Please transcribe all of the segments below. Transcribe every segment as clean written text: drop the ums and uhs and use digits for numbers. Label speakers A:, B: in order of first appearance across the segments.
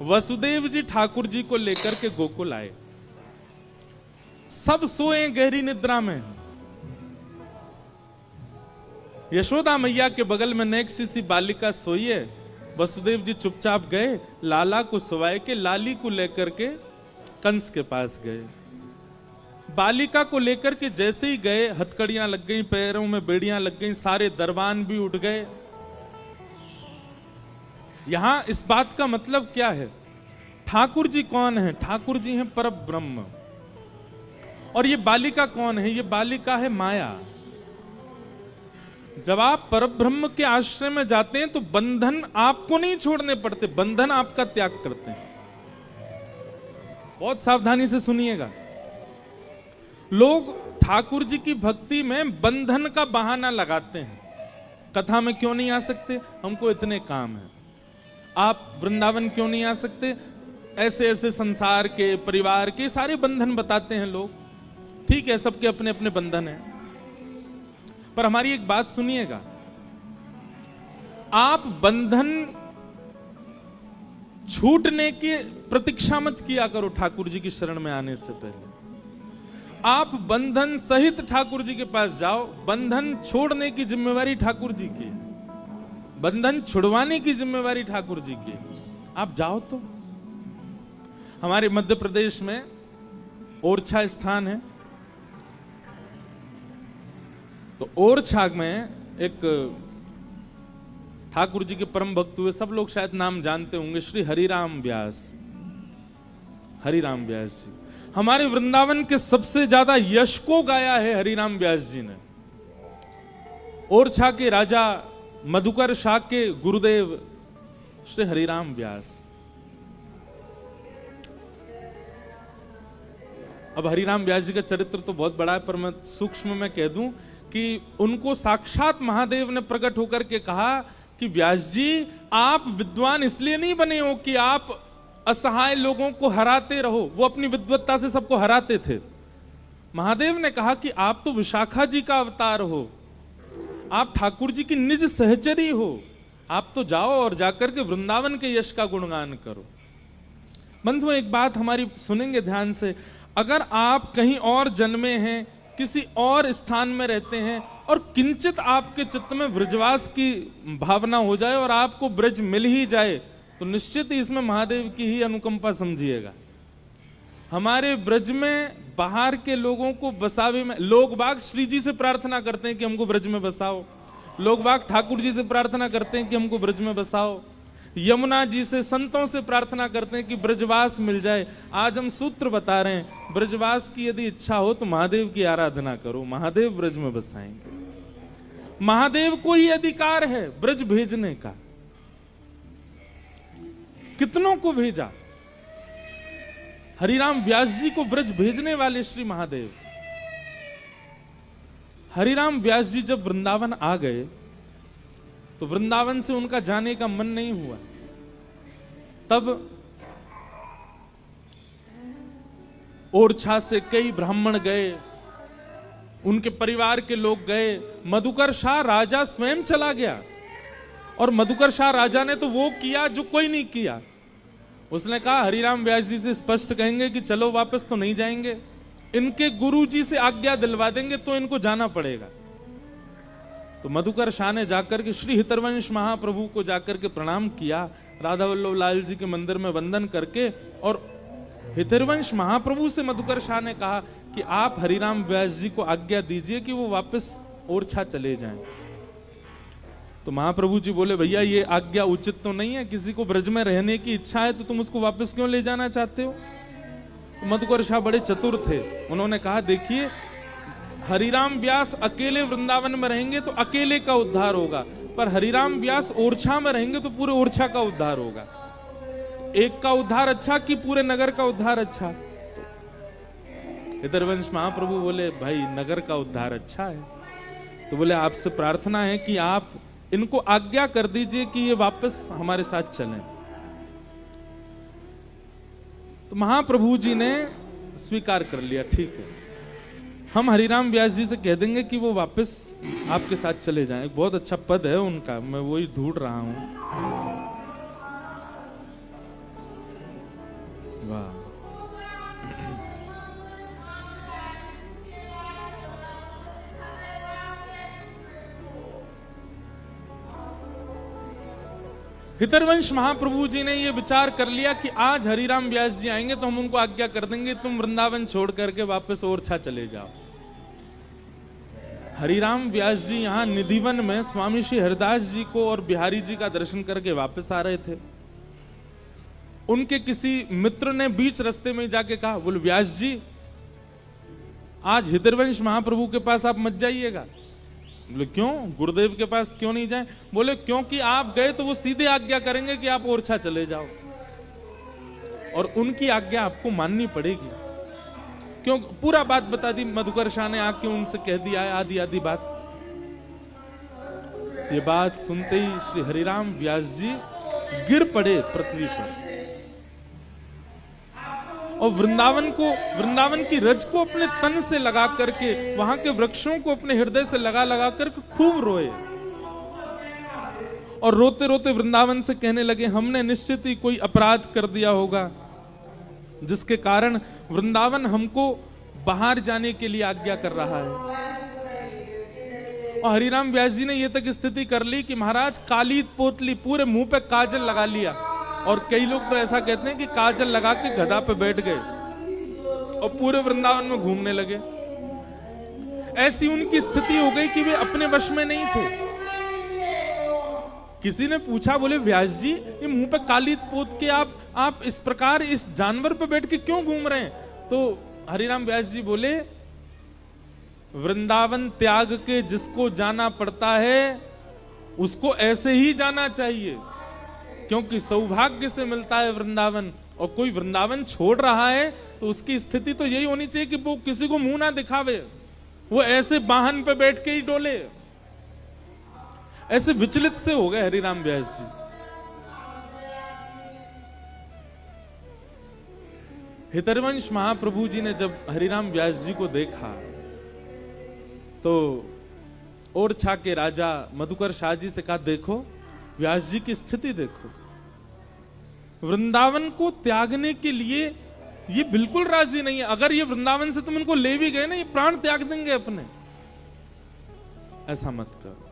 A: वसुदेव जी ठाकुर जी को लेकर के गोकुल आए। सब सोए गहरी निद्रा में। यशोदा मैया के बगल में नेक सी बालिका सोई है। वसुदेव जी चुपचाप गए, लाला को सुवाए के लाली को लेकर के कंस के पास गए। बालिका को लेकर के जैसे ही गए, हथकड़ियां लग गई, पैरों में बेड़ियां लग गई, सारे दरबान भी उठ गए। यहां इस बात का मतलब क्या है? ठाकुर जी कौन है? ठाकुर जी हैं पर ब्रह्म। और ये बालिका कौन है? ये बालिका है माया। जब आप परब्रह्म के आश्रय में जाते हैं तो बंधन आपको नहीं छोड़ने पड़ते, बंधन आपका त्याग करते हैं। बहुत सावधानी से सुनिएगा। लोग ठाकुर जी की भक्ति में बंधन का बहाना लगाते हैं। कथा में क्यों नहीं आ सकते? हमको इतने काम है। आप वृंदावन क्यों नहीं आ सकते? ऐसे ऐसे संसार के, परिवार के सारे बंधन बताते हैं लोग। ठीक है, सबके अपने अपने बंधन हैं, पर हमारी एक बात सुनिएगा। आप बंधन छूटने की प्रतीक्षा मत किया करो ठाकुर जी की शरण में आने से पहले। आप बंधन सहित ठाकुर जी के पास जाओ। बंधन छोड़ने की जिम्मेवारी ठाकुर जी की, बंधन छुड़वाने की जिम्मेवारी ठाकुर जी की। आप जाओ। तो हमारे मध्य प्रदेश में ओरछा स्थान है, तो ओरछा में एक ठाकुर जी के परम भक्त हुए, सब लोग शायद नाम जानते होंगे, श्री हरिराम व्यास। हरिराम व्यास जी हमारे वृंदावन के सबसे ज्यादा यश को गाया है हरिराम व्यास जी ने। ओरछा के राजा मधुकर शाह के गुरुदेव श्री हरिराम व्यास। अब हरिराम व्यास जी का चरित्र तो बहुत बड़ा है, पर मैं सूक्ष्म में कह दूं कि उनको साक्षात महादेव ने प्रकट होकर के कहा कि व्यास जी, आप विद्वान इसलिए नहीं बने हो कि आप असहाय लोगों को हराते रहो। वो अपनी विद्वत्ता से सबको हराते थे। महादेव ने कहा कि आप तो विशाखा जी का अवतार हो, आप ठाकुर जी की निज सहचरी हो। आप तो जाओ और जाकर के वृंदावन के यश का गुणगान करो। बंधुओं, एक बात हमारी सुनेंगे ध्यान से। अगर आप कहीं और जन्मे हैं, किसी और स्थान में रहते हैं, और किंचित आपके चित्त में ब्रजवास की भावना हो जाए और आपको ब्रज मिल ही जाए, तो निश्चित ही इसमें महादेव की ही अनुकंपा समझिएगा। हमारे ब्रज में बाहर के लोगों को बसावे में, लोग बाग श्री जी से प्रार्थना करते हैं कि हमको ब्रज में बसाओ। लोग बाग ठाकुर जी से प्रार्थना करते हैं कि हमको ब्रज में बसाओ। यमुना जी से, संतों से प्रार्थना करते हैं कि ब्रजवास मिल जाए। आज हम सूत्र बता रहे हैं, ब्रजवास की यदि इच्छा हो तो महादेव की आराधना करो, महादेव ब्रज में बसाएंगे। महादेव को ही अधिकार है ब्रज भेजने का। कितनों को भेजा? हरिराम व्यास जी को ब्रज भेजने वाले श्री महादेव। हरिराम व्यास जी जब वृंदावन आ गए तो वृंदावन से उनका जाने का मन नहीं हुआ। तब ओरछा से कई ब्राह्मण गए, उनके परिवार के लोग गए। मधुकर शाह राजा स्वयं चला गया, और मधुकर शाह राजा ने तो वो किया जो कोई नहीं किया। उसने कहा हरिराम व्यास जी से स्पष्ट कहेंगे कि चलो वापस, तो नहीं जाएंगे। इनके गुरु जी से आज्ञा दिलवा देंगे तो इनको जाना पड़ेगा। तो मधुकर शाह ने जाकर के श्री हितरवंश महाप्रभु को जाकर के प्रणाम किया, राधा वल्लभ लाल जी के मंदिर में वंदन करके। और हितरवंश महाप्रभु से मधुकर शाह ने कहा कि आप हरिराम व्यास जी को आज्ञा दीजिए कि वो वापस ओरछा चले जाएं। तो महाप्रभु जी बोले, भैया ये आज्ञा उचित तो नहीं है, किसी को ब्रज में रहने की इच्छा है तो तुम उसको वापस क्यों ले जाना चाहते हो? तो मधुकर शाह बड़े चतुर थे, उन्होंने कहा देखिए, हरिराम व्यास अकेले वृंदावन में रहेंगे तो अकेले का उद्धार होगा, पर हरिराम व्यास ओरछा में रहेंगे तो पूरे ओरछा का उद्धार होगा। एक का उद्धार अच्छा कि पूरे नगर का उद्धार अच्छा? हितरवंश महाप्रभु बोले, भाई नगर का उद्धार अच्छा है। तो बोले आपसे प्रार्थना है कि आप इनको आज्ञा कर दीजिए कि ये वापस हमारे साथ चलें। तो महाप्रभु जी ने स्वीकार कर लिया, ठीक है, हम हरिराम व्यास जी से कह देंगे कि वो वापस आपके साथ चले जाएं। बहुत अच्छा पद है उनका, मैं वही ढूंढ रहा हूं। हितरवंश महाप्रभु जी ने ये विचार कर लिया कि आज हरिराम व्यास जी आएंगे तो हम उनको आज्ञा कर देंगे, तुम वृंदावन छोड़ करके वापस ओरछा चले जाओ। हरिराम व्यास जी यहाँ निधिवन में स्वामी श्री हरिदास जी को और बिहारी जी का दर्शन करके वापस आ रहे थे। उनके किसी मित्र ने बीच रास्ते में जाके कहा, बोले व्यास जी आज हितरवंश महाप्रभु के पास आप मत जाइएगा। बोले क्यों, गुरुदेव के पास क्यों नहीं जाएं? बोले क्योंकि आप गए तो वो सीधे आज्ञा करेंगे कि आप ओरछा चले जाओ, और उनकी आज्ञा आपको माननी पड़ेगी। क्यों? पूरा बात बता दी मधुकर शाह ने, आके उनसे कह दिया है आदि आदि बात। ये बात सुनते ही श्री हरिराम व्यास जी गिर पड़े पृथ्वी पर और वृंदावन की रज को अपने तन से लगा करके, वहां के वृक्षों को अपने हृदय से लगा लगा करके खूब रोए, और रोते रोते वृंदावन से कहने लगे, हमने निश्चित ही कोई अपराध कर दिया होगा जिसके कारण वृंदावन हमको बाहर जाने के लिए आज्ञा कर रहा है। और हरिराम व्यास जी ने यह तक स्थिति कर ली कि महाराज काली पोतली, पूरे मुंह पे काजल लगा लिया, और कई लोग तो ऐसा कहते हैं कि काजल लगा के गधा पे बैठ गए और पूरे वृंदावन में घूमने लगे। ऐसी उनकी स्थिति हो गई कि वे अपने वश में नहीं थे। किसी ने पूछा, बोले व्यास जी ये मुंह पे काली पोत के आप इस प्रकार इस जानवर पे बैठ के क्यों घूम रहे हैं? तो हरिराम व्यास जी बोले, वृंदावन त्याग के जिसको जाना पड़ता है उसको ऐसे ही जाना चाहिए, क्योंकि सौभाग्य से मिलता है वृंदावन, और कोई वृंदावन छोड़ रहा है तो उसकी स्थिति तो यही होनी चाहिए कि वो किसी को मुंह ना दिखावे, वो ऐसे वाहन पे बैठ के ही डोले। ऐसे विचलित से हो गए हरिराम व्यास जी। हितरवंश महाप्रभु जी ने जब हरिराम व्यास जी को देखा तो ओरछा के राजा मधुकर शाह जी से कहा, देखो व्यास जी की स्थिति देखो, वृंदावन को त्यागने के लिए ये बिल्कुल राजी नहीं है। अगर ये वृंदावन से तुम इनको ले भी गए ना, ये प्राण त्याग देंगे अपने। ऐसा मत करो।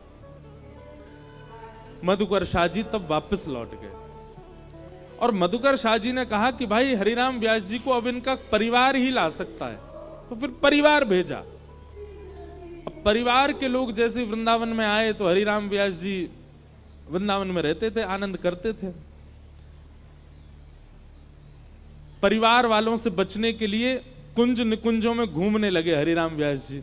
A: मधुकर शाह जी तब वापस लौट गए, और मधुकर शाह जी ने कहा कि भाई हरिराम व्यास जी को अब इनका परिवार ही ला सकता है, तो फिर परिवार भेजा। अब परिवार के लोग जैसे वृंदावन में आए तो हरिराम व्यास जी वृंदावन में रहते थे, आनंद करते थे। परिवार वालों से बचने के लिए कुंज निकुंजों में घूमने लगे हरिराम व्यास जी,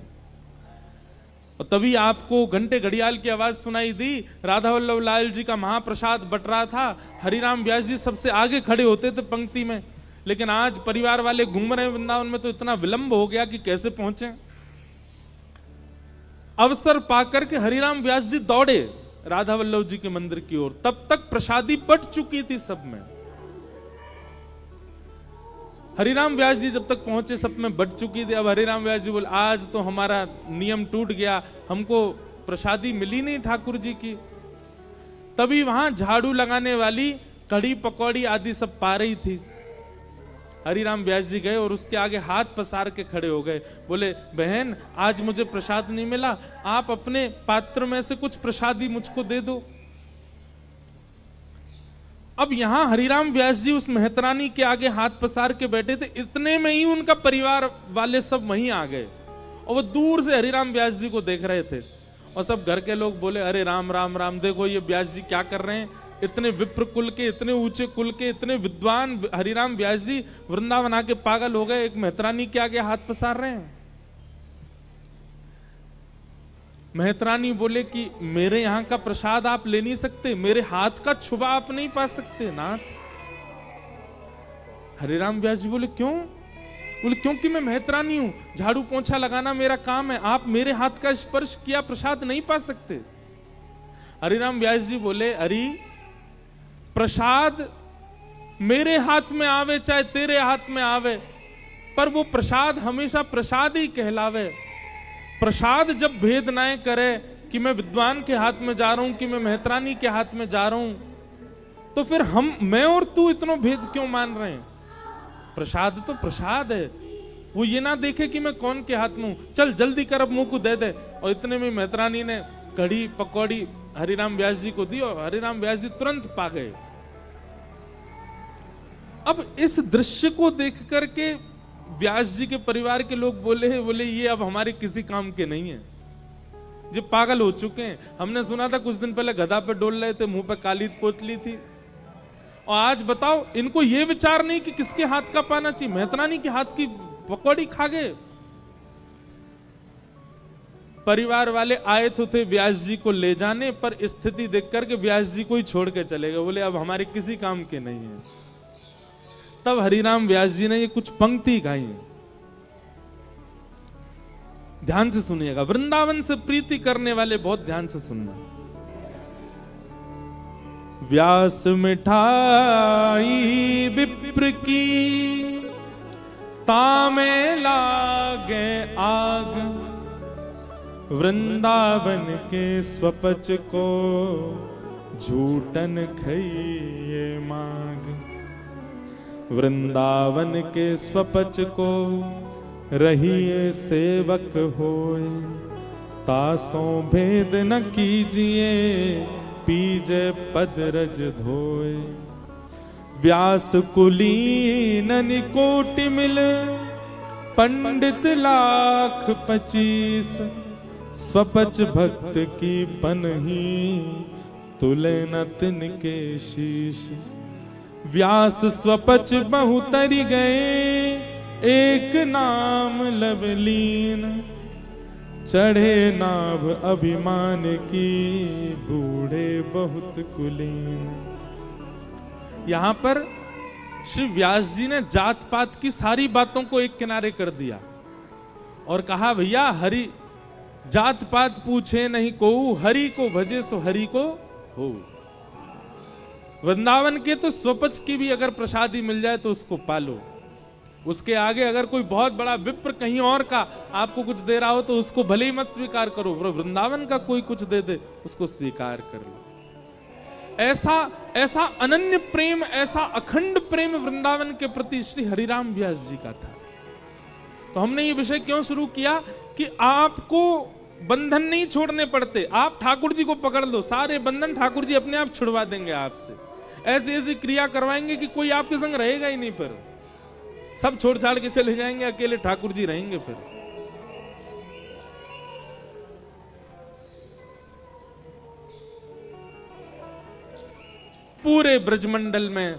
A: और तभी आपको घंटे घड़ियाल की आवाज सुनाई दी। राधा वल्लभ लाल जी का महाप्रसाद बट रहा था, हरिराम व्यास जी सबसे आगे खड़े होते थे पंक्ति में, लेकिन आज परिवार वाले घूम रहे हैं वृंदावन में, तो इतना विलंब हो गया कि कैसे पहुंचे। अवसर पाकर के हरिराम व्यास जी दौड़े राधा वल्लभ जी के मंदिर की ओर। तब तक प्रसादी बट चुकी थी सब में। हरिराम व्यास जी जब तक पहुंचे सब में बट चुकी थी। अब हरिराम व्यास जी बोले, आज तो हमारा नियम टूट गया, हमको प्रसादी मिली नहीं ठाकुर जी की। तभी वहां झाड़ू लगाने वाली कड़ी पकौड़ी आदि सब पा रही थी। हरिराम व्यास जी गए और उसके आगे हाथ पसार के खड़े हो गए, बोले बहन आज मुझे प्रसाद नहीं मिला, आप अपने पात्र में से कुछ प्रसादी मुझको दे दो। अब यहां हरिराम व्यास जी उस मेहतरानी के आगे हाथ पसार के बैठे थे, इतने में ही उनका परिवार वाले सब वहीं आ गए, और वो दूर से हरिराम व्यास जी को देख रहे थे। और सब घर के लोग बोले, अरे राम राम राम, देखो ये व्यास जी क्या कर रहे हैं, इतने विप्र कुल के, इतने ऊंचे कुल के, इतने विद्वान हरिराम व्यास जी वृंदावन आके पागल हो गए, एक मेहतरानी के आगे हाथ पसार रहे हैं। मेहतरानी बोले कि मेरे यहाँ का प्रसाद आप ले नहीं सकते, मेरे हाथ का छुबा आप नहीं पा सकते नाथ। हरिराम व्यास जी बोले क्यों? बोले क्योंकि मैं मेहतरानी हूं, झाड़ू पोंछा लगाना मेरा काम है, आप मेरे हाथ का स्पर्श किया प्रसाद नहीं पा सकते। हरिराम व्यास जी बोले, अरे प्रसाद मेरे हाथ में आवे चाहे तेरे हाथ में आवे, पर वो प्रसाद हमेशा प्रसाद ही कहलावे। प्रसाद जब भेद ना करे कि मैं विद्वान के हाथ में जा रहा हूं कि मैं मेहतरानी के हाथ में जा रहा हूं, तो फिर मैं और तू इतना भेद क्यों मान रहे हैं? प्रसाद तो प्रसाद है, वो ये ना देखे कि मैं कौन के हाथ में हूं, चल जल्दी कर अब मुंह को दे दे। और इतने में मेहतरानी ने कढ़ी पकौड़ी हरिराम व्यास जी को दी और हरिराम व्यास जी तुरंत पा गए। अब इस दृश्य को देख करके व्यास जी के परिवार के लोग बोले ये अब हमारे किसी काम के नहीं है, ये पागल हो चुके हैं। हमने सुना था कुछ दिन पहले गधा पे डोल रहे थे, मुंह पे काली पोतली थी, और आज बताओ इनको ये विचार नहीं कि किसके हाथ का पाना चाहिए, मेहतरानी के हाथ की पकौड़ी खा गए। परिवार वाले आए तो थे व्यास जी को ले जाने, पर स्थिति देख करके व्यास जी को ही छोड़ के चले गए, बोले अब हमारे किसी काम के नहीं है। तब हरिराम व्यास जी ने ये कुछ पंक्ति गाई है, ध्यान से सुनिएगा। वृंदावन से प्रीति करने वाले बहुत ध्यान से सुनना। व्यास मिठाई विप्र की तामे लागे आग, वृंदावन के स्वपच को झूठन खइए माग। वृंदावन के स्वपच को रहिए सेवक होए, तासों भेद न कीजिए पीजे पद रज धोए। व्यास कुलीन कोटि मिल पंडित लाख 25, स्वपच भक्त की पनही तुले न तिनके शीश। व्यास स्वपच बहुतरि गए एक नाम लवलीन, चढ़े नाभ अभिमान की बूढ़े बहुत कुलीन। यहां पर श्री व्यास जी ने जात पात की सारी बातों को एक किनारे कर दिया और कहा भैया हरि जात पात पूछे नहीं को, हरि को भजे सो हरि को हो। वृंदावन के तो स्वपच की भी अगर प्रसादी मिल जाए तो उसको पालो, उसके आगे अगर कोई बहुत बड़ा विप्र कहीं और का आपको कुछ दे रहा हो तो उसको भले ही मत स्वीकार करो, वृंदावन का कोई कुछ दे दे उसको स्वीकार कर लो। ऐसा अनन्य प्रेम, ऐसा अखंड प्रेम वृंदावन के प्रति श्री हरिराम व्यास जी का था। तो हमने ये विषय क्यों शुरू किया कि आपको बंधन नहीं छोड़ने पड़ते, आप ठाकुर जी को पकड़ लो, सारे बंधन ठाकुर जी अपने आप छुड़वा देंगे आपसे। ऐसी ऐसी क्रिया करवाएंगे कि कोई आपके संग रहेगा ही नहीं, पर सब छोड़ छाड़ के चले जाएंगे, अकेले ठाकुर जी रहेंगे। फिर पूरे ब्रजमंडल में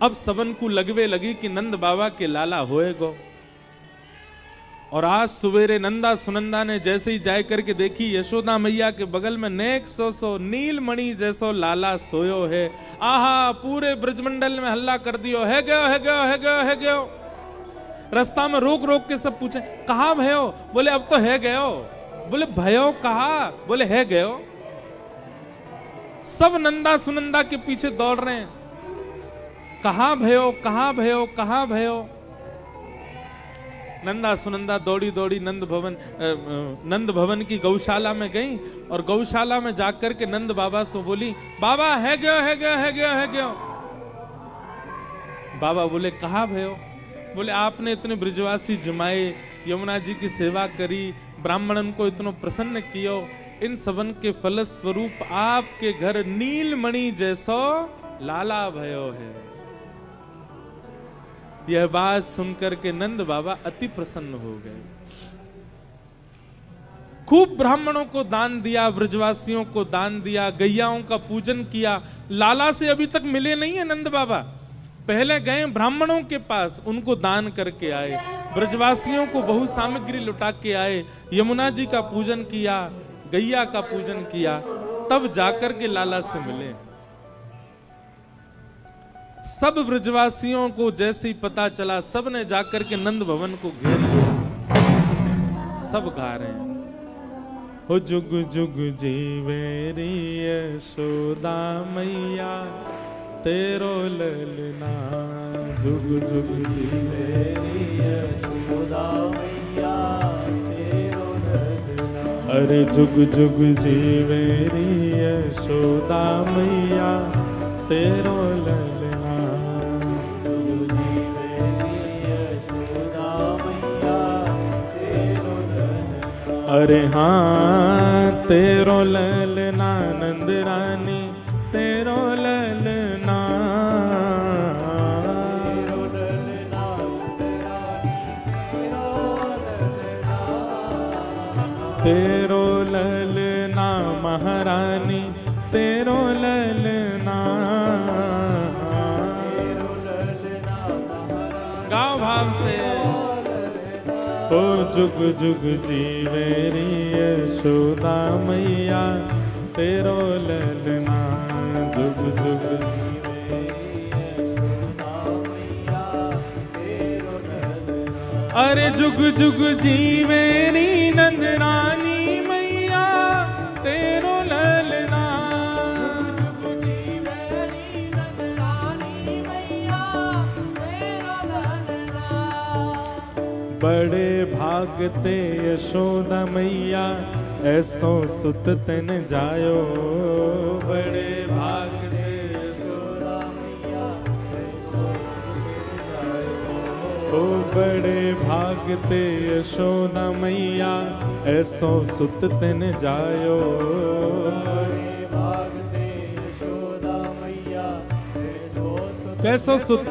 A: अब सबन को लगवे लगी कि नंद बाबा के लाला होएगो। और आज सवेरे नंदा सुनंदा ने जैसे ही जाए करके देखी यशोदा मैया के बगल में नेक सो नीलमणि जैसो लाला सोयो है। आहा, पूरे ब्रजमंडल में हल्ला कर दियो, है गयो है गयो है गयो है गयो। रास्ता में रोक रोक के सब पूछे कहाँ भयो, बोले अब तो है गयो। बोले भयो कहा, बोले है गयो। सब नंदा सुनंदा के पीछे दौड़ रहे हैं, कहाँ भयो कहाँ भयो कहाँ भयो। नंदा सुनंदा दौड़ी दौड़ी नंद भवन की गौशाला में गई और गौशाला में जाकर के नंद बाबा से बोली, बाबा है गयो है गयो है गयो है गयो। बाबा बोले कहाँ भयो, बोले आपने इतने ब्रजवासी जमाए, यमुना जी की सेवा करी, ब्राह्मणन को इतना प्रसन्न कियो, इन सबन के फल स्वरूप आपके घर नीलमणि जैसो लाला भयो है। यह बात सुनकर के नंद बाबा अति प्रसन्न हो गए। खूब ब्राह्मणों को दान दिया, ब्रजवासियों को दान दिया, गैयाओं का पूजन किया। लाला से अभी तक मिले नहीं है नंद बाबा, पहले गए ब्राह्मणों के पास, उनको दान करके आए, ब्रजवासियों को बहु सामग्री लुटा के आए, यमुना जी का पूजन किया, गैया का पूजन किया, तब जाकर के लाला से मिले। सब ब्रजवासियों को जैसे ही पता चला, सब ने जाकर के नंद भवन को घेर लिया। सब गा रहे हैं, हो जुग जुग जीवे रे यशोदा मैया तेरो ललना, जुग जुग जीवे रे यशोदा मैया तेरो ललना। अरे जुग जुग जीवे रे यशोदा मैया तेरो ललना। अरे हाँ तेरो ललना नंद रानी, तेरो ललना, तेरो ललना महारानी, तेरो ललना। गाओ भाव से। ओ जुग जुग जीवे री यशोदा मैया, तेरो ललना, जुग जुग जीवे री यशोदा मैया, तेरो ललना। अरे जुग जुग जीवे री नंद रानी मैया, तेरो ललना, जुग जुग जीवे री नंद रानी मैया, तेरो ललना। बड़े भागते यशोदा मैया, ऐसो सुत तन जायो, बड़े भागते यशोदा मैया, ऐसो सुत तन जायो। ओ बड़े भागते यशोदा मैया, ऐसो सुत तन जायो, बड़े भागते यशोदा मैया, ऐसो सुत। कैसो सुत?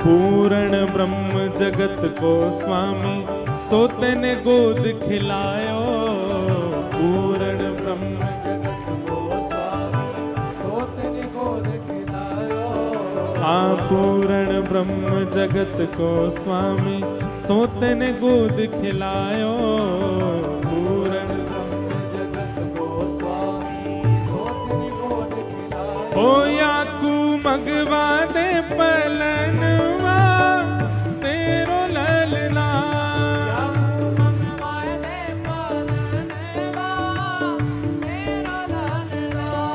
A: पूर्ण ब्रह्म जगत को स्वामी, सोते ने गोद खिलायो, पूर्ण ब्रह्म जगत को स्वामी, सोते ने गोद खिलायो। हाँ पूर्ण ब्रह्म जगत को स्वामी, सोते ने गोद खिलायो, पूर्ण ब्रह्म जगत को स्वामी, सोते ने गोद खिलायो। ओ याकू मगवा दे पलनवा, तेरो ललना,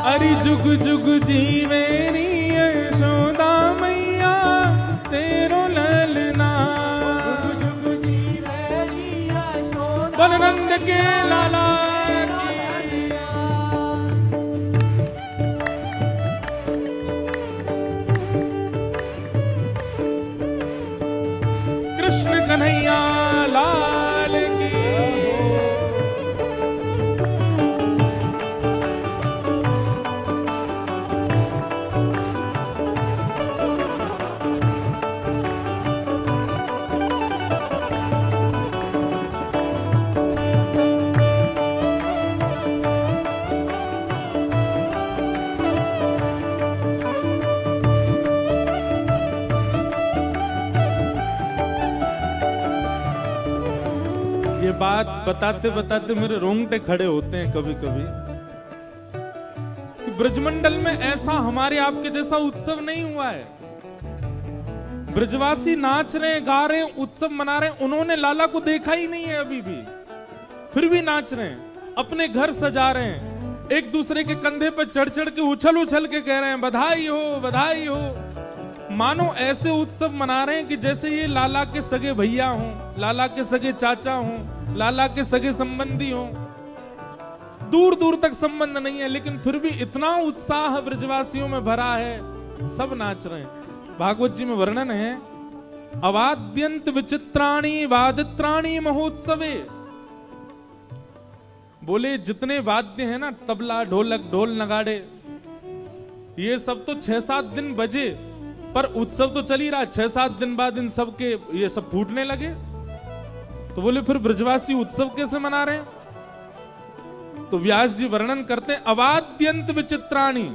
A: अरे जुग जुग जीवे री यशोदा मैया, तेरो ललना, जुग जुग जीवे री यशोदा। बलनंद के लाला की। कृष्ण कन्हैया लाल की। ये बात बताते बताते मेरे रोंगटे खड़े होते हैं कभी कभी, कि ब्रजमंडल में ऐसा हमारे आपके जैसा उत्सव नहीं हुआ है। ब्रजवासी नाच रहे, गा रहे, उत्सव मना रहे, उन्होंने लाला को देखा ही नहीं है अभी भी, फिर भी नाच रहे हैं, अपने घर सजा रहे हैं, एक दूसरे के कंधे पर चढ़ चढ़ के उछल उछल के कह रहे हैं बधाई हो, बधाई हो। मानो ऐसे उत्सव मना रहे हैं कि जैसे ये लाला के सगे भैया हों, लाला के सगे चाचा हों, लाला के सगे संबंधी हों। दूर दूर तक संबंध नहीं है, लेकिन फिर भी इतना उत्साह ब्रजवासियों में भरा है, सब नाच रहे हैं। भागवत जी में वर्णन है, अवाद्यंत विचित्राणी वादित्राणी महोत्सवे। बोले जितने वाद्य हैं ना, तबला, ढोलक, ढोल नगाड़े, ये सब तो 6-7 दिन बजे, पर उत्सव तो चल ही रहा। 6-7 दिन बाद इन सब के ये सब फूटने लगे। तो बोले फिर ब्रजवासी उत्सव कैसे मना रहे हैं? तो व्यास जी वर्णन करते हैं, अवाद्यंत विचित्राणी।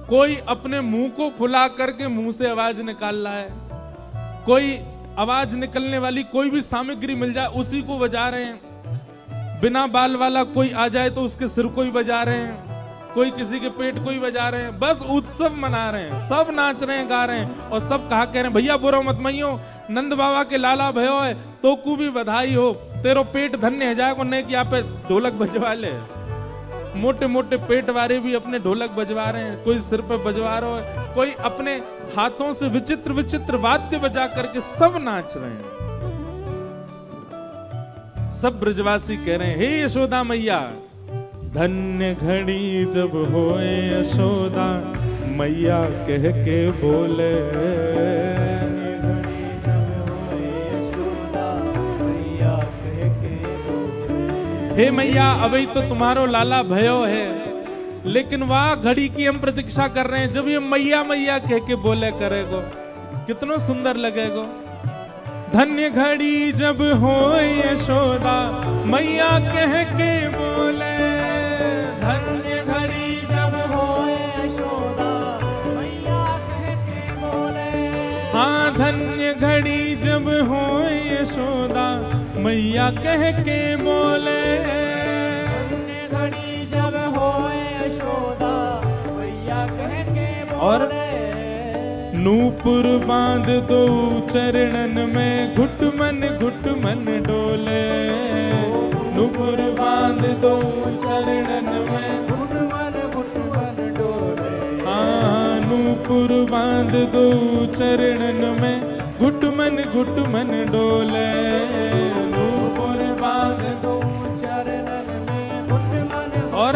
A: कोई अपने मुंह को फुला करके मुंह से आवाज निकाल रहा है, कोई आवाज निकलने वाली कोई भी सामग्री मिल जाए उसी को बजा रहे हैं। बिना बाल वाला कोई आ जाए तो उसके सिर को ही बजा रहे हैं, कोई किसी के पेट को ही बजा रहे हैं। बस उत्सव मना रहे हैं, सब नाच रहे हैं, गा रहे हैं, और सब कहा कह रहे हैं भैया बुरा मत मइयो, नंद बाबा के लाला भयो है तो को भी बधाई हो, तेरो पेट धन्य है जाए को नहीं कि यहाँ पे ढोलक बजवा ले। मोटे मोटे पेट वाले भी अपने ढोलक बजवा रहे हैं, कोई सिर पे बजवा रहा है, कोई अपने हाथों से विचित्र विचित्र वाद्य बजा करके सब नाच रहे हैं। सब ब्रजवासी कह रहे हैं हे यशोदा मैया, धन्य घड़ी जब होए यशोदा मैया कह के बोले। घड़ी जब होए यशोदा मैया कह के हे मैया अभी तो तुम्हारो लाला भयो है, लेकिन वाह घड़ी की हम प्रतीक्षा कर रहे हैं जब ये मैया मैया कह के बोले करेगो, कितनो सुंदर लगेगो। धन्य घड़ी जब हो यशोदा मैया कह के बोले,
B: धन्य घड़ी जब हो यशोदा मैया कह के बोले।
A: हाँ धन्य घड़ी जब हो यशोदा मैया कह के बोले।
B: धन्य घड़ी जब हो यशोदा मैया कह के बोले।
A: और नूपुर बांध दो चरणन में घुटमन घुटमन डोले, नूपुर बांध दो चरणन में
B: घुटमन घुटमन डोले।
A: हाँ नूपुर बांध दो चरणन में घुटमन घुटमन डोले,
B: नूपुर बांध दो चरणन में घुटमन
A: और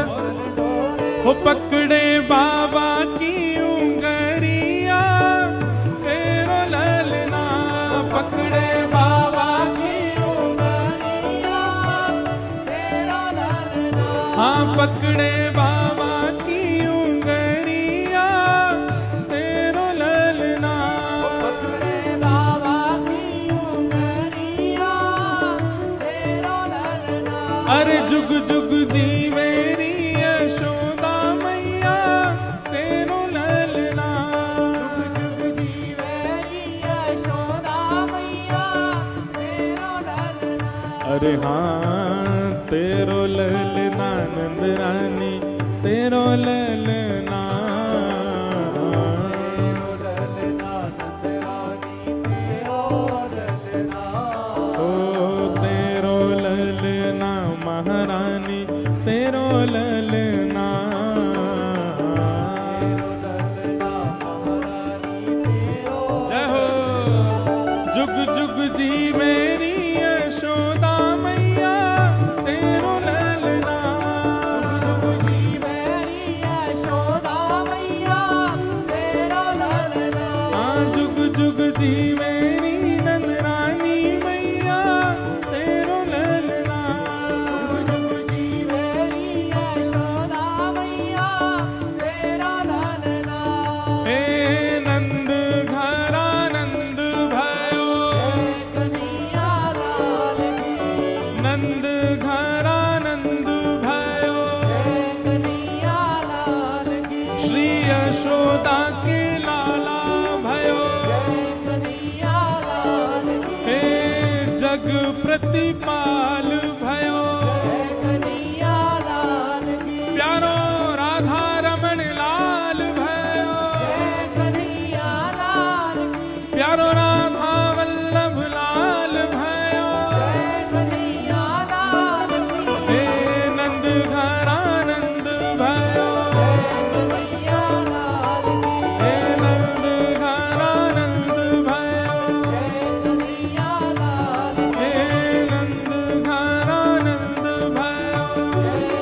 B: डोले।
A: हो पकड़े बाबा की उंगरिया तेरो ललना,
B: पकड़े बाबा की उंगलियां तेरा ललना।
A: हाँ पकड़े बाबा की उंगरिया तेरो ललना।
B: पकड़े बाबा की उंगलियां तेरा ललना।
A: अरे जुग जुग जी मेरी यशोदा मैया तेरो ललना।
B: जुग जुग जी मेरी यशोदा मैया तेरा ललना।
A: अरे हाँ तेरो ललना नंद रानी तेरो ललना।
B: ललना नंद रानी तेरा ललना।
A: ओ तेरो ललना महारानी तेरो ललना।
B: ललना महारानी तेरा।
A: जय हो जुग जुग जी मेरी यशोदा मैया तेरो ललना।
B: जुग जी मेरी यशोदा मैया तेरा ललना।
A: हाँ जुग जुग जी मेरी नंद रानी मैया तेरो ललना।
B: जुग जी मेरी यशोदा मैया तेरा ललना।
A: हे नंद घरा नंद भयो,
B: कन्हैया लाल की।
A: नंद घरा नंद भयो,
B: कन्हैया लाल की।
A: श्री यशोदा के लाला भयो।
B: कन्हैया लाल की।
A: हे जग प्रतिपाल भयो,
B: कन्हैया लाल की।
A: प्यारो राधा रमण लाल भयो,
B: कन्हैया लाल की।
A: प्यारो राधा वल्लभ लाल भयो।
B: कन्हैया लाल की।
A: हे नंद घरा नंद भयो,
B: कन्हैया लाल की।
A: हे नंद घरा नंद भयो,
B: कन्हैया लाल की।
A: हे नंद घरा नंद भयो,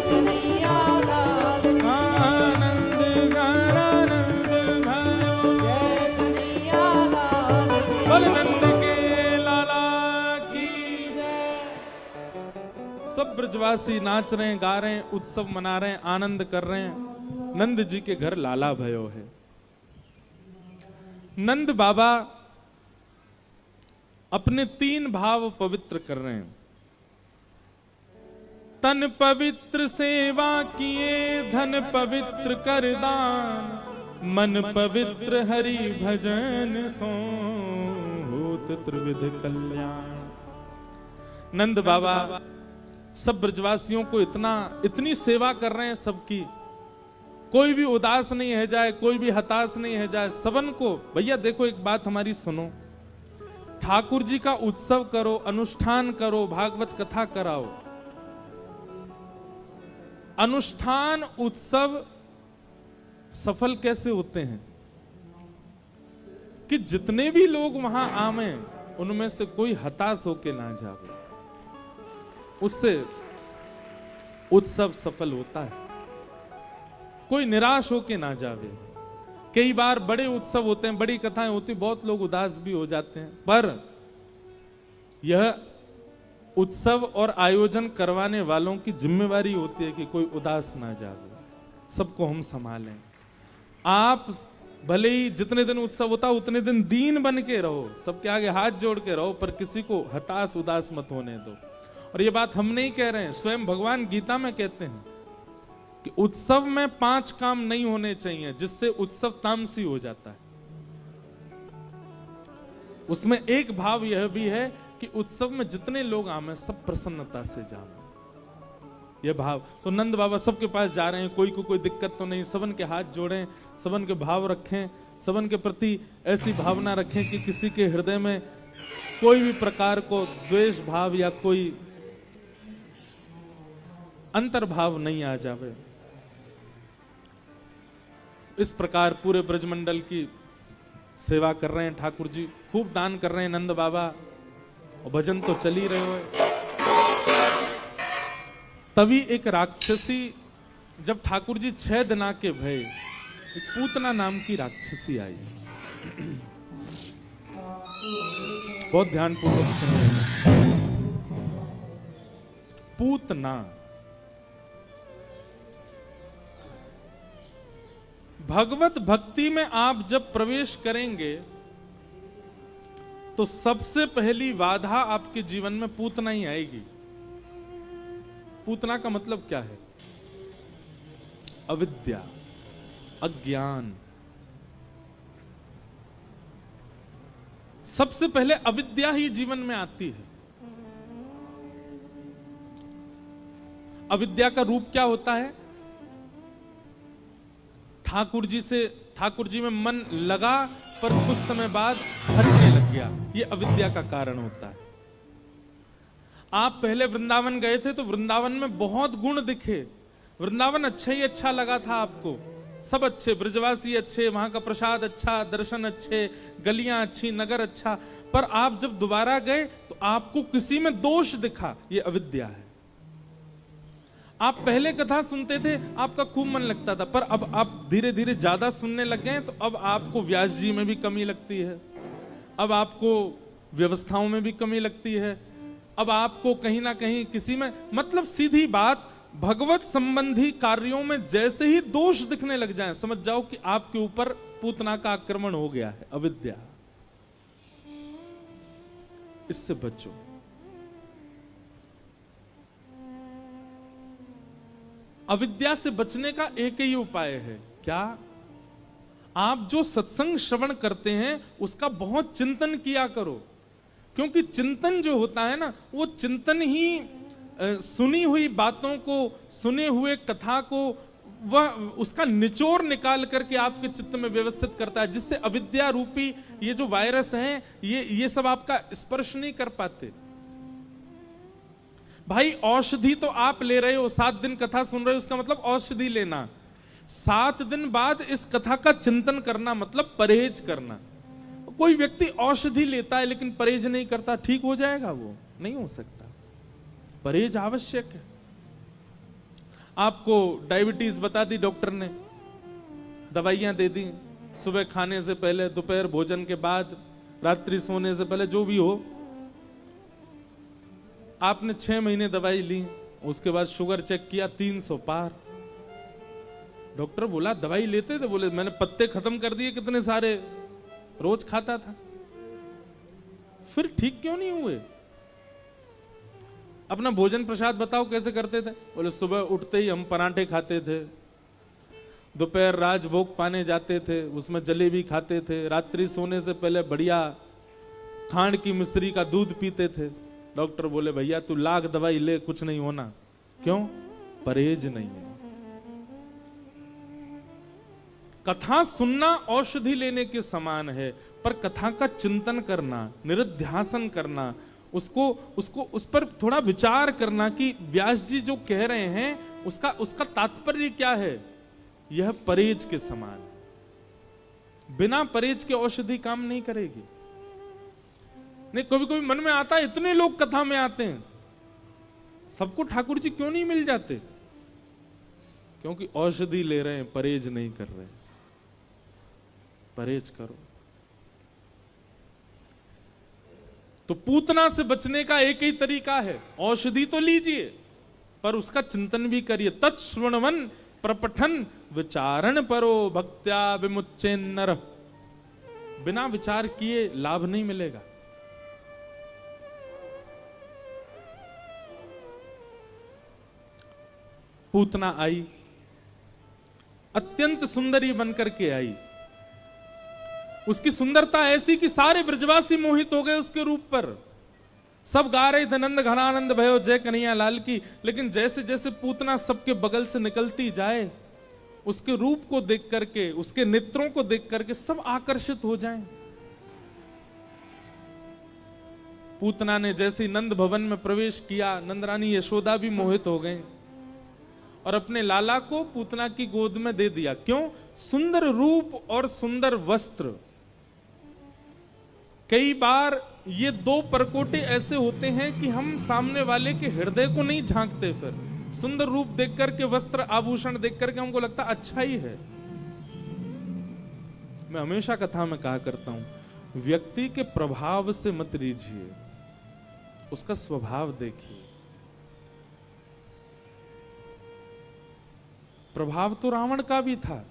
B: कन्हैया लाल की।
A: आनंद घरा नंद भयो।
B: कन्हैया लाल की।
A: बोल नंद के लाला की। सब ब्रजवासी नाच रहे हैं, गा रहे हैं, उत्सव मना रहे हैं, आनंद कर रहे हैं। नंद जी के घर लाला भयो है। नंद बाबा अपने 3 भाव पवित्र कर रहे हैं। तन पवित्र सेवा किए धन पवित्र कर दान, मन पवित्र हरि भजन सो होत त्रिविध कल्याण। नंद बाबा सब ब्रजवासियों को इतनी सेवा कर रहे हैं सबकी, कोई भी उदास नहीं है जाए, कोई भी हताश नहीं है जाए, सबन को। भैया देखो एक बात हमारी सुनो, ठाकुर जी का उत्सव करो, अनुष्ठान करो, भागवत कथा कराओ। अनुष्ठान उत्सव सफल कैसे होते हैं कि जितने भी लोग वहां आवे उनमें से कोई हताश होके ना जावे, उससे उत्सव सफल होता है। कोई निराश होके ना जावे। कई बार बड़े उत्सव होते हैं, बड़ी कथाएं होती, बहुत लोग उदास भी हो जाते हैं, पर यह उत्सव और आयोजन करवाने वालों की जिम्मेवारी होती है कि कोई उदास ना जाए, सबको हम संभालें। आप भले ही जितने दिन उत्सव होता उतने दिन दीन बन के रहो, सबके आगे हाथ जोड़ के रहो, पर किसी को हताश उदास मत होने दो। और ये बात हम नहीं कह रहे हैं, स्वयं भगवान गीता में कहते हैं कि उत्सव में 5 काम नहीं होने चाहिए जिससे उत्सव तामसी हो जाता है। उसमें एक भाव यह भी है कि उत्सव में जितने लोग आवे सब प्रसन्नता से जावे, यह भाव। तो नंद बाबा सबके पास जा रहे हैं, कोई को कोई दिक्कत तो नहीं, सबन के हाथ जोड़ें, सबन के भाव रखें, सबन के प्रति ऐसी भावना रखें कि किसी के हृदय में कोई भी प्रकार को द्वेष भाव या कोई अंतर्भाव नहीं आ जावे। इस प्रकार पूरे ब्रजमंडल की सेवा कर रहे हैं ठाकुर जी, खूब दान कर रहे हैं नंद बाबा, और भजन तो चल ही रहे हो। तभी एक राक्षसी, जब ठाकुर जी 6 दिना के भय, एक पूतना नाम की राक्षसी आई। बहुत ध्यानपूर्वक सुनिए। पूतना, भगवत भक्ति में आप जब प्रवेश करेंगे तो सबसे पहली बाधा आपके जीवन में पूतना ही आएगी। पूतना का मतलब क्या है? अविद्या, अज्ञान। सबसे पहले अविद्या ही जीवन में आती है। अविद्या का रूप क्या होता है? ठाकुर जी में मन लगा पर कुछ समय बाद हटने लग गया, ये अविद्या का कारण होता है। आप पहले वृंदावन गए थे तो वृंदावन में बहुत गुण दिखे, वृंदावन अच्छा ही अच्छा लगा था आपको, सब अच्छे, ब्रजवासी अच्छे, वहां का प्रसाद अच्छा, दर्शन अच्छे, गलियां अच्छी, नगर अच्छा। पर आप जब दोबारा गए तो आपको किसी में दोष दिखा, ये अविद्या है। आप पहले कथा सुनते थे, आपका खूब मन लगता था, पर अब आप धीरे धीरे ज्यादा सुनने लग गए तो अब आपको व्यास जी में भी कमी लगती है, अब आपको व्यवस्थाओं में भी कमी लगती है, अब आपको कहीं ना कहीं किसी में, मतलब सीधी बात, भगवत संबंधी कार्यों में जैसे ही दोष दिखने लग जाएं, समझ जाओ कि आपके ऊपर पूतना का आक्रमण हो गया है, अविद्या। इससे बचो। अविद्या से बचने का एक ही उपाय है, क्या? आप जो सत्संग श्रवण करते हैं उसका बहुत चिंतन किया करो, क्योंकि चिंतन जो होता है ना, वो चिंतन ही सुनी हुई बातों को, सुने हुए कथा को, वह उसका निचोड़ निकाल करके आपके चित्त में व्यवस्थित करता है, जिससे अविद्या रूपी ये जो वायरस हैं, ये सब आपका स्पर्श नहीं कर पाते। भाई औषधि तो आप ले रहे हो, 7 दिन कथा सुन रहे हो, उसका मतलब औषधि लेना। 7 दिन बाद इस कथा का चिंतन करना मतलब परहेज करना। कोई व्यक्ति औषधि लेता है लेकिन परहेज नहीं करता, ठीक हो जाएगा? वो नहीं हो सकता। परहेज आवश्यक है। आपको डायबिटीज बता दी डॉक्टर ने, दवाइयां दे दी, सुबह खाने से पहले, दोपहर भोजन के बाद, रात्रि सोने से पहले, जो भी हो। आपने 6 महीने दवाई ली, उसके बाद शुगर चेक किया 300 पार। डॉक्टर बोला दवाई लेते थे? बोले मैंने पत्ते खत्म कर दिए कितने सारे, रोज खाता था। फिर ठीक क्यों नहीं हुए? अपना भोजन प्रसाद बताओ कैसे करते थे? बोले सुबह उठते ही हम पराठे खाते थे, दोपहर राजभोग पाने जाते थे, उसमें जलेबी खाते थे, रात्रि सोने से पहले बढ़िया खांड की मिश्री का दूध पीते थे। डॉक्टर बोले भैया तू लाख दवाई ले, कुछ नहीं होना। क्यों? परहेज नहीं है। कथा सुनना औषधि लेने के समान है, पर कथा का चिंतन करना, निरुध्यासन करना, उस पर थोड़ा विचार करना कि व्यास जी जो कह रहे हैं उसका तात्पर्य क्या है, यह परहेज के समान। बिना परहेज के औषधि काम नहीं करेगी। नहीं, कभी कभी मन में आता है, इतने लोग कथा में आते हैं, सबको ठाकुर जी क्यों नहीं मिल जाते? क्योंकि औषधि ले रहे हैं, परहेज नहीं कर रहे। परहेज करो। तो पूतना से बचने का एक ही तरीका है, औषधि तो लीजिए पर उसका चिंतन भी करिए। तत्श्रवणवन प्रपठन विचारण परो भक्त्या विमुच्चेन्नर। बिना विचार किए लाभ नहीं मिलेगा। पूतना आई, अत्यंत सुंदरी बनकर के आई। उसकी सुंदरता ऐसी कि सारे ब्रजवासी मोहित हो गए उसके रूप पर। सब गा रहे थे नंद घनानंद भयो जय कन्हैया लाल की। लेकिन जैसे जैसे पूतना सबके बगल से निकलती जाए, उसके रूप को देख करके, उसके नेत्रों को देख करके सब आकर्षित हो जाएं। पूतना ने जैसे नंद भवन में प्रवेश किया, नंदरानी यशोदा भी मोहित हो गए और अपने लाला को पूतना की गोद में दे दिया। क्यों? सुंदर रूप और सुंदर वस्त्र। कई बार ये दो परकोटे ऐसे होते हैं कि हम सामने वाले के हृदय को नहीं झांकते। फिर सुंदर रूप देख करके, वस्त्र आभूषण देख करके हमको लगता अच्छा ही है। मैं हमेशा कथा में कहा करता हूं, व्यक्ति के प्रभाव से मत रीझिए, उसका स्वभाव देखिए। प्रभाव तो रावण का भी था,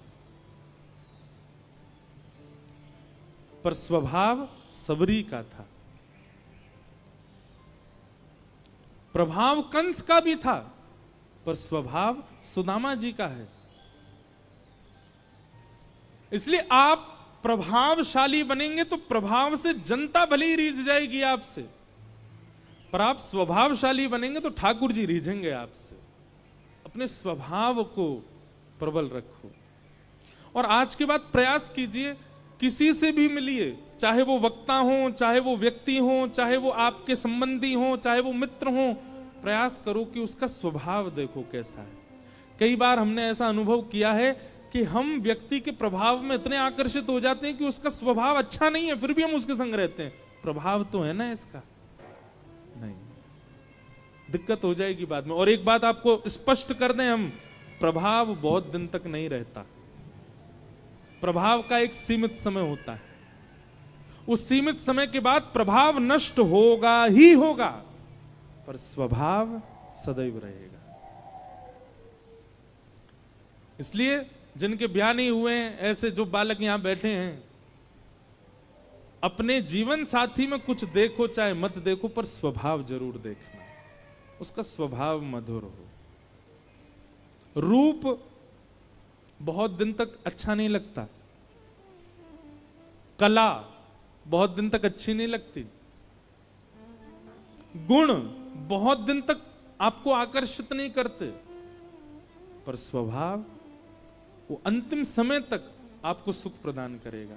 A: पर स्वभाव सबरी का था। प्रभाव कंस का भी था, पर स्वभाव सुदामा जी का है। इसलिए आप प्रभावशाली बनेंगे तो प्रभाव से जनता भले ही रीझ जाएगी आपसे, पर आप स्वभावशाली बनेंगे तो ठाकुर जी रीझेंगे आपसे। अपने स्वभाव को प्रबल रखो और आज के बाद प्रयास कीजिए, किसी से भी मिलिए, चाहे वो वक्ता हो, चाहे वो व्यक्ति हो, चाहे वो आपके संबंधी हो, चाहे वो मित्र हो, प्रयास करो कि उसका स्वभाव देखो कैसा है। कई बार हमने ऐसा अनुभव किया है कि हम व्यक्ति के प्रभाव में इतने आकर्षित हो जाते हैं कि उसका स्वभाव अच्छा नहीं है, फिर भी हम उसके संग रहते हैं। प्रभाव तो है ना इसका, नहीं, दिक्कत हो जाएगी बाद में। और एक बात आपको स्पष्ट कर दें हम, प्रभाव बहुत दिन तक नहीं रहता। प्रभाव का एक सीमित समय होता है, उस सीमित समय के बाद प्रभाव नष्ट होगा ही होगा, पर स्वभाव सदैव रहेगा। इसलिए जिनके ब्याह नहीं हुए हैं, ऐसे जो बालक यहां बैठे हैं, अपने जीवन साथी में कुछ देखो चाहे मत देखो, पर स्वभाव जरूर देखना, उसका स्वभाव मधुर हो। रूप बहुत दिन तक अच्छा नहीं लगता, कला बहुत दिन तक अच्छी नहीं लगती, गुण बहुत दिन तक आपको आकर्षित नहीं करते, पर स्वभाव वो अंतिम समय तक आपको सुख प्रदान करेगा।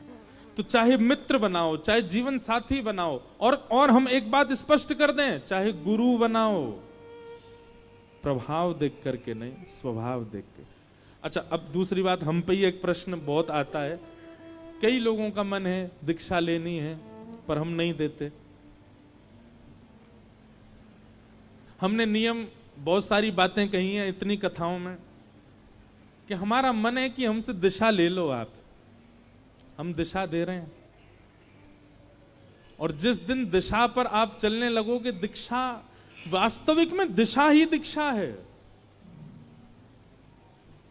A: तो चाहे मित्र बनाओ, चाहे जीवन साथी बनाओ, और हम एक बात स्पष्ट कर दें, चाहे गुरु बनाओ, प्रभाव देख करके नहीं, स्वभाव देख के। अच्छा, अब दूसरी बात, हम पे ही एक प्रश्न बहुत आता है। कई लोगों का मन है दीक्षा लेनी है, पर हम नहीं देते। हमने नियम, बहुत सारी बातें कही हैं इतनी कथाओं में कि हमारा मन है कि हमसे दिशा ले लो आप, हम दिशा दे रहे हैं। और जिस दिन दिशा पर आप चलने लगोगे, दीक्षा वास्तविक में दिशा ही दीक्षा है।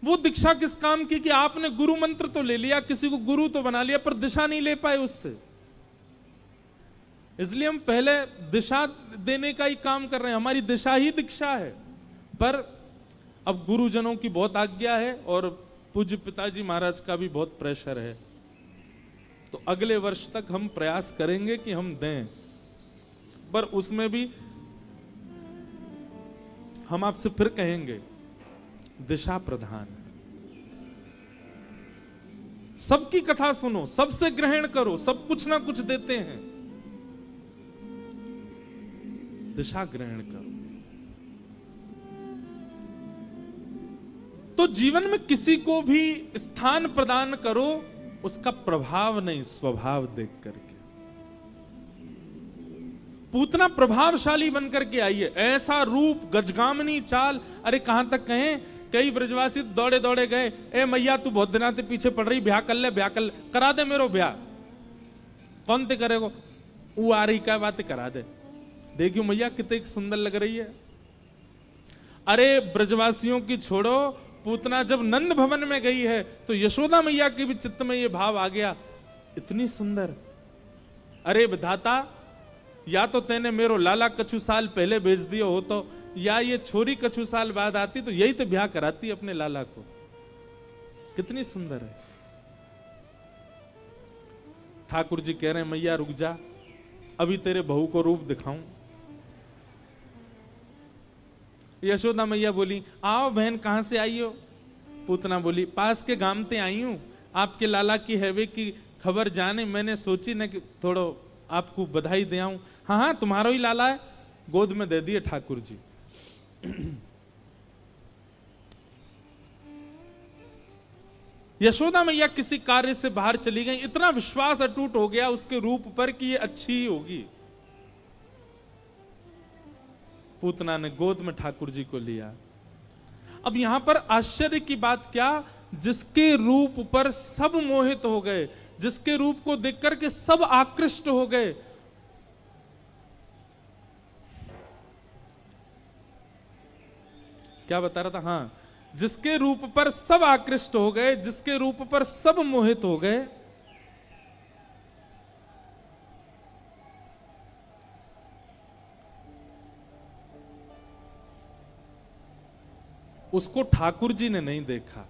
A: वो दीक्षा किस काम की कि आपने गुरु मंत्र तो ले लिया, किसी को गुरु तो बना लिया, पर दिशा नहीं ले पाए उससे। इसलिए हम पहले दिशा देने का ही काम कर रहे हैं, हमारी दिशा ही दीक्षा है। पर अब गुरुजनों की बहुत आज्ञा है और पूज्य पिताजी महाराज का भी बहुत प्रेशर है, तो अगले वर्ष तक हम प्रयास करेंगे कि हम दें, पर उसमें भी हम आपसे फिर कहेंगे दिशा प्रधान। सबकी कथा सुनो, सबसे ग्रहण करो, सब कुछ ना कुछ देते हैं, दिशा ग्रहण करो। तो जीवन में किसी को भी स्थान प्रदान करो, उसका प्रभाव नहीं, स्वभाव देख करके। पूतना प्रभावशाली बनकर के आई है, ऐसा रूप, गजगामनी चाल। अरे कहां तक कहें, कई ब्रजवासी दौड़े दौड़े गए, ए मैया तू बहुत दिनाते पीछे पड़ रही, ब्याह कर ले, ब्याह कर ले, करा दे मेरो ब्याह। कौन ते करेगो? वो आ रही क्या बातें करा दे, देखियो मैया कितनी सुंदर लग रही है। अरे ब्रजवासियों की छोड़ो, पूतना जब नंद भवन में गई है तो यशोदा मैया के भी चित्त में ये भाव आ गया, इतनी सुंदर। अरे विधाता, या तो तेने मेरो लाला कछु साल पहले भेज दियो हो तो, या ये छोरी कछु साल बाद आती तो यही तो ब्याह कराती अपने लाला को। कितनी सुंदर है। ठाकुर जी कह रहे हैं मैया रुक जा, अभी तेरे बहू को रूप दिखाऊं। यशोदा मैया बोली आओ बहन, कहां से आई हो? पूतना बोली पास के गांव ते आई हूं, आपके लाला की हैवे की खबर जाने मैंने सोची न कि थोड़ो आपको बधाई दे आऊं। हाँ हाँ तुम्हारा ही लाला है, गोद में दे दिए ठाकुर जी। यशोदा मैया किसी कार्य से बाहर चली गई, इतना विश्वास अटूट हो गया उसके रूप पर कि ये अच्छी ही होगी। पूतना ने गोद में ठाकुर जी को लिया। अब यहां पर आश्चर्य की बात क्या, जिसके रूप पर सब मोहित हो गए, जिसके रूप को देख करके सब आकृष्ट हो गए, क्या बता रहा था? हाँ, जिसके रूप पर सब आकृष्ट हो गए, जिसके रूप पर सब मोहित हो गए, उसको ठाकुर जी ने नहीं देखा।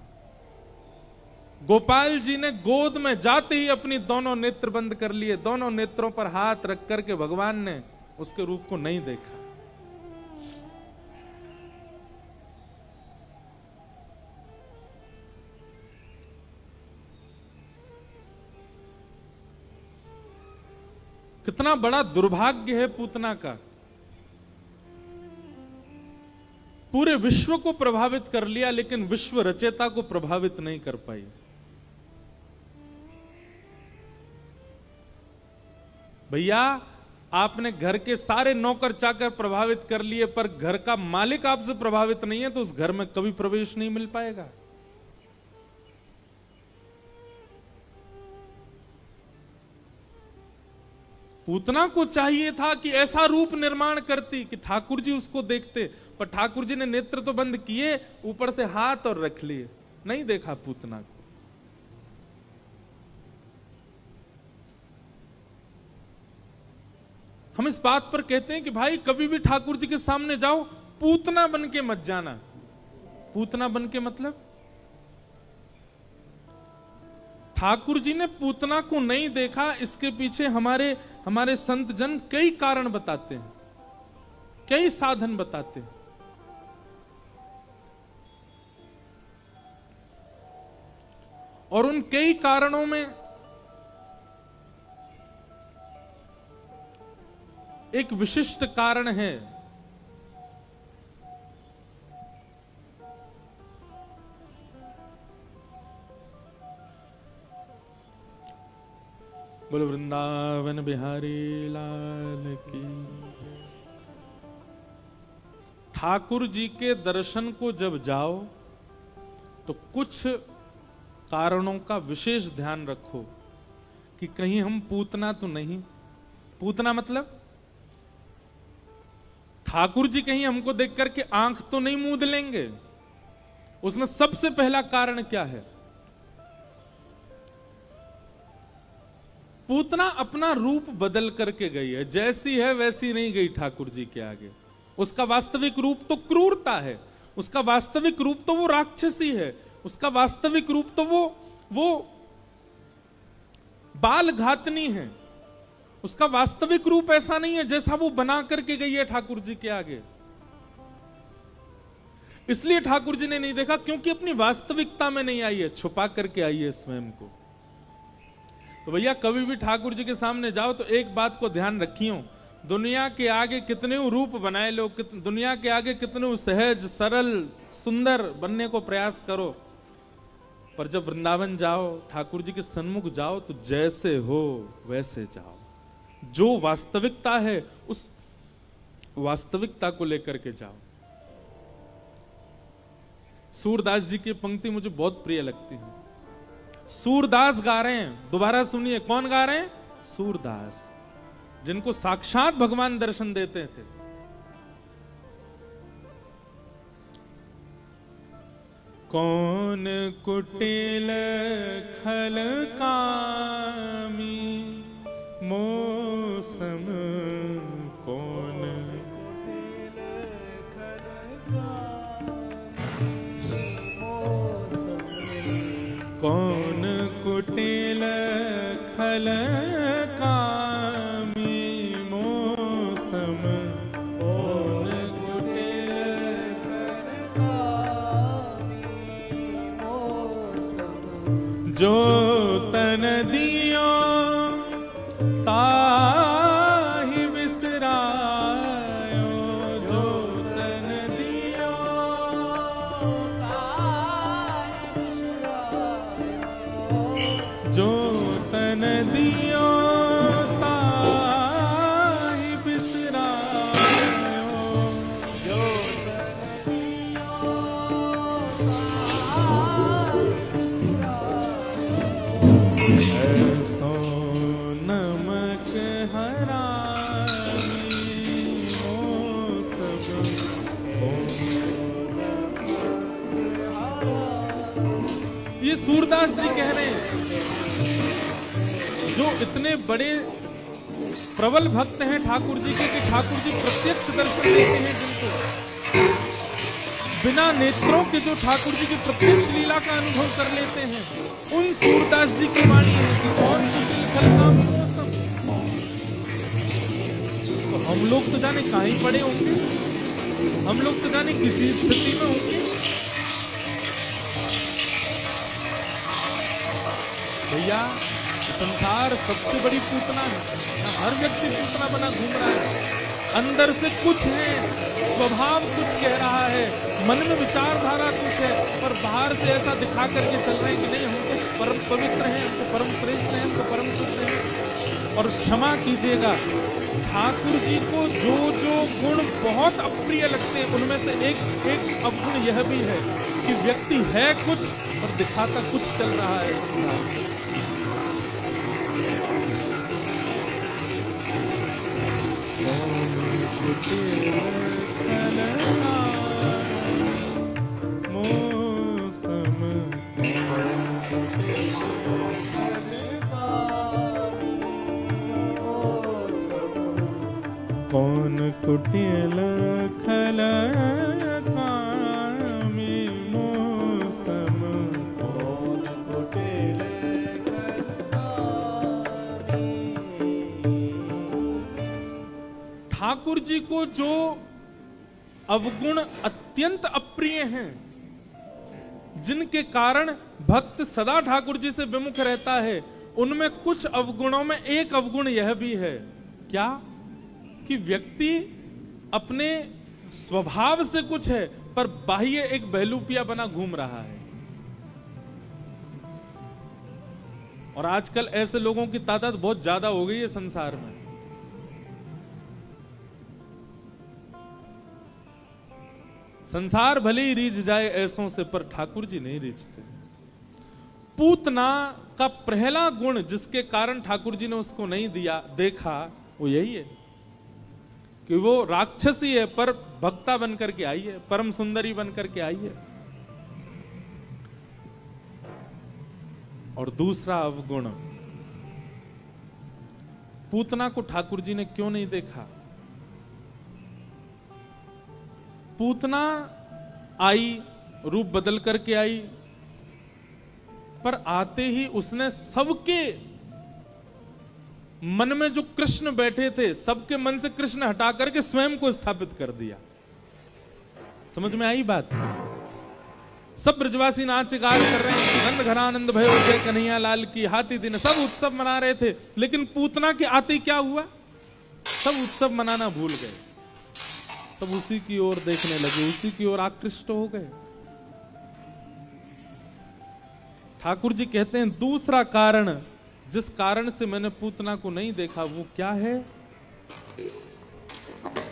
A: गोपाल जी ने गोद में जाते ही अपनी दोनों नेत्र बंद कर लिए, दोनों नेत्रों पर हाथ रख करके भगवान ने उसके रूप को नहीं देखा। कितना बड़ा दुर्भाग्य है पूतना का, पूरे विश्व को प्रभावित कर लिया लेकिन विश्व रचयिता को प्रभावित नहीं कर पाई। भैया आपने घर के सारे नौकर चाकर प्रभावित कर लिए, पर घर का मालिक आपसे प्रभावित नहीं है तो उस घर में कभी प्रवेश नहीं मिल पाएगा। पूतना को चाहिए था कि ऐसा रूप निर्माण करती कि ठाकुर जी उसको देखते, पर ठाकुर जी ने नेत्र तो बंद किए, ऊपर से हाथ और रख लिए, नहीं देखा पूतना को। हम इस बात पर कहते हैं कि भाई कभी भी ठाकुर जी के सामने जाओ, पूतना बन के मत जाना। पूतना बन के मतलब ठाकुर जी ने पूतना को नहीं देखा, इसके पीछे हमारे संत जन कई कारण बताते हैं, कई साधन बताते हैं। और उन कई कारणों में एक विशिष्ट कारण है, बोलो वृंदावन बिहारी लाल की। ठाकुर जी के दर्शन को जब जाओ तो कुछ कारणों का विशेष ध्यान रखो कि कहीं हम पूतना तो नहीं। पूतना मतलब ठाकुर जी कहीं हमको देख करके आंख तो नहीं मूंद लेंगे। उसमें सबसे पहला कारण क्या है? पूतना अपना रूप बदल करके गई है, जैसी है वैसी नहीं गई ठाकुर जी के आगे। उसका वास्तविक रूप तो क्रूरता है, उसका वास्तविक रूप तो वो राक्षसी है, उसका वास्तविक रूप तो वो बाल घातनी है। उसका वास्तविक रूप ऐसा नहीं है जैसा वो बना करके गई है ठाकुर जी के आगे। इसलिए ठाकुर जी ने नहीं देखा क्योंकि अपनी वास्तविकता में नहीं आई है, छुपा करके आई है स्वयं को। तो भैया कभी भी ठाकुर जी के सामने जाओ तो एक बात को ध्यान रखियो, दुनिया के आगे कितने रूप बनाए लो, दुनिया के आगे कितने सहज सरल सुंदर बनने को प्रयास करो, पर जब वृंदावन जाओ, ठाकुर जी के सन्मुख जाओ तो जैसे हो वैसे जाओ। जो वास्तविकता है उस वास्तविकता को लेकर के जाओ। सूरदास जी की पंक्ति मुझे बहुत प्रिय लगती है। सूरदास गा रहे हैं, दोबारा सुनिए, कौन गा रहे हैं? सूरदास। जिनको साक्षात भगवान दर्शन देते थे। कौन कुटिल खल कामी मौसम कौन कौन कुटिल खल कामी मौसम कौन कुटिल जो तन दियो ताहि बिसरायो जो तन दियो जो तन दियो ताहि बिसरायो जो ऐसो नमक हरामी मौसम ये सूरदास जी कह रहे हैं, जो इतने बड़े प्रबल भक्त हैं ठाकुर जी के, कि ठाकुर जी प्रत्यक्ष दर्शन देते हैं जिनको, बिना नेत्रों के जो ठाकुर जी की प्रत्यक्ष लीला का अनुभव कर लेते हैं, उन सूरदास जी की वाणी है कि कौन कुटिल खल कामी मौसम। तो हम लोग तो जाने कहीं पड़े होंगे, हम लोग तो जाने किसी स्थिति में होंगे। भैया संसार सबसे बड़ी पूतना है, हर व्यक्ति पूतना बना घूम रहा है, अंदर से कुछ है, स्वभाव कुछ कह रहा है, मन में विचारधारा कुछ है, पर बाहर से ऐसा दिखा करके चल रहे हैं कि नहीं हम तो परम पवित्र हैं, हम तो परम श्रेष्ठ हैं, हम तो परम शुद्ध हैं। और क्षमा कीजिएगा, ठाकुर जी को जो जो गुण बहुत अप्रिय लगते हैं उनमें से एक अवगुण यह भी है कि व्यक्ति है कुछ और दिखाता कुछ चल रहा है। कौन कुटिल खल कामी मौसम कौन कुटिल ठाकुर जी को जो अवगुण अत्यंत अप्रिय हैं, जिनके कारण भक्त सदा ठाकुर जी से विमुख रहता है, उनमें कुछ अवगुणों में एक अवगुण यह भी है, क्या कि व्यक्ति अपने स्वभाव से कुछ है पर बाह्य एक बहलूपिया बना घूम रहा है। और आजकल ऐसे लोगों की तादाद बहुत ज्यादा हो गई है संसार में। संसार भले ही रीझ जाए ऐसों से, पर ठाकुर जी नहीं रीझते। पूतना का पहला गुण जिसके कारण ठाकुर जी ने उसको नहीं दिया देखा, वो यही है कि वो राक्षसी है पर भक्ता बनकर के आई है, परम सुंदरी बनकर के आई है। और दूसरा अवगुण, पूतना को ठाकुर जी ने क्यों नहीं देखा? पूतना आई, रूप बदल करके आई, पर आते ही उसने सबके मन में जो कृष्ण बैठे थे, सबके मन से कृष्ण हटा करके स्वयं को स्थापित कर दिया। समझ में आई बात? सब ब्रजवासी नाच गान कर रहे हैं, नंद घरानंद भयो जय कन्हैया लाल की, हाथी दिन सब उत्सव मना रहे थे, लेकिन पूतना के आते क्या हुआ? सब उत्सव मनाना भूल गए, सब उसी की ओर देखने लगे, उसी की ओर आकृष्ट हो गए। ठाकुर जी कहते हैं दूसरा कारण जिस कारण से मैंने पूतना को नहीं देखा वो क्या है?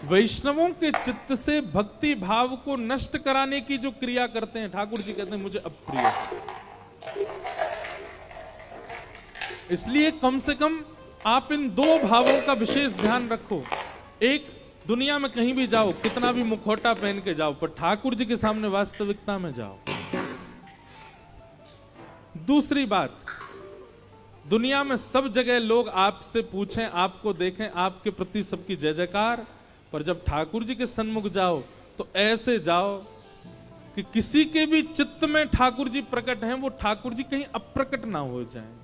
A: वैष्णवों के चित्त से भक्ति भाव को नष्ट कराने की जो क्रिया करते हैं, ठाकुर जी कहते हैं मुझे अप्रिय। इसलिए कम से कम आप इन दो भावों का विशेष ध्यान रखो। एक, दुनिया में कहीं भी जाओ, कितना भी मुखौटा पहन के जाओ, पर ठाकुर जी के सामने वास्तविकता में जाओ। दूसरी बात, दुनिया में सब जगह लोग आपसे पूछें, आपको देखें, आपके प्रति सबकी जय जयकार, पर जब ठाकुर जी के सन्मुख जाओ तो ऐसे जाओ कि किसी के भी चित्त में ठाकुर जी प्रकट हैं, वो ठाकुर जी कहीं अप्रकट ना हो जाएं,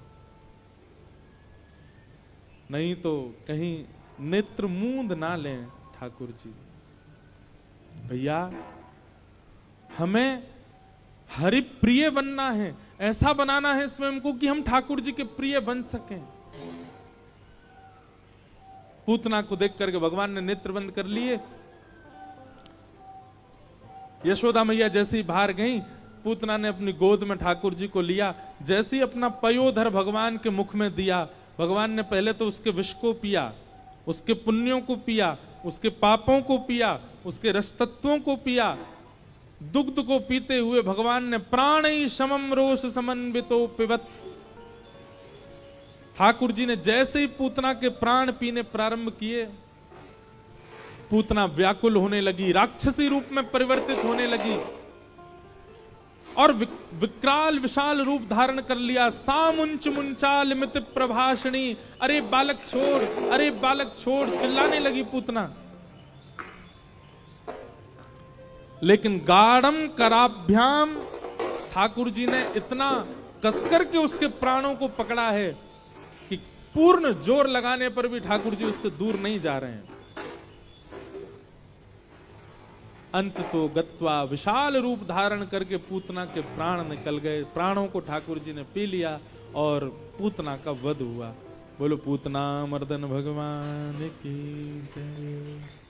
A: नहीं तो कहीं नेत्र मूंद ना लें ठाकुर जी। भैया, हमें हरि प्रिय बनना है, ऐसा बनाना है स्वयं को कि हम ठाकुर जी के प्रिय बन सकें। पूतना को देख करके भगवान ने नेत्र बंद कर लिए। यशोदा मैया जैसी बाहर गई, पूतना ने अपनी गोद में ठाकुर जी को लिया, जैसी अपना पयोधर भगवान के मुख में दिया, भगवान ने पहले तो उसके विष को पिया, उसके पुण्यों को पिया, उसके पापों को पिया, उसके रसतत्वों को पिया। दुग्ध को पीते हुए भगवान ने प्राणी समम रोष समन्वितो पिबत। ठाकुर जी ने जैसे ही पूतना के प्राण पीने प्रारंभ किए, पूतना व्याकुल होने लगी, राक्षसी रूप में परिवर्तित होने लगी और विकराल विशाल रूप धारण कर लिया। सामुंच मुंचाल मित प्रभाषणी, अरे बालक छोड़, अरे बालक छोड़, चिल्लाने लगी पूतना। लेकिन गाढ़म कराभ्याम, ठाकुर जी ने इतना कसकर के उसके प्राणों को पकड़ा है कि पूर्ण जोर लगाने पर भी ठाकुर जी उससे दूर नहीं जा रहे हैं। अंत तो गत्वा, विशाल रूप धारण करके पूतना के प्राण निकल गए, प्राणों को ठाकुर जी ने पी लिया और पूतना का वध हुआ। बोलो पूतना मर्दन भगवान की जय।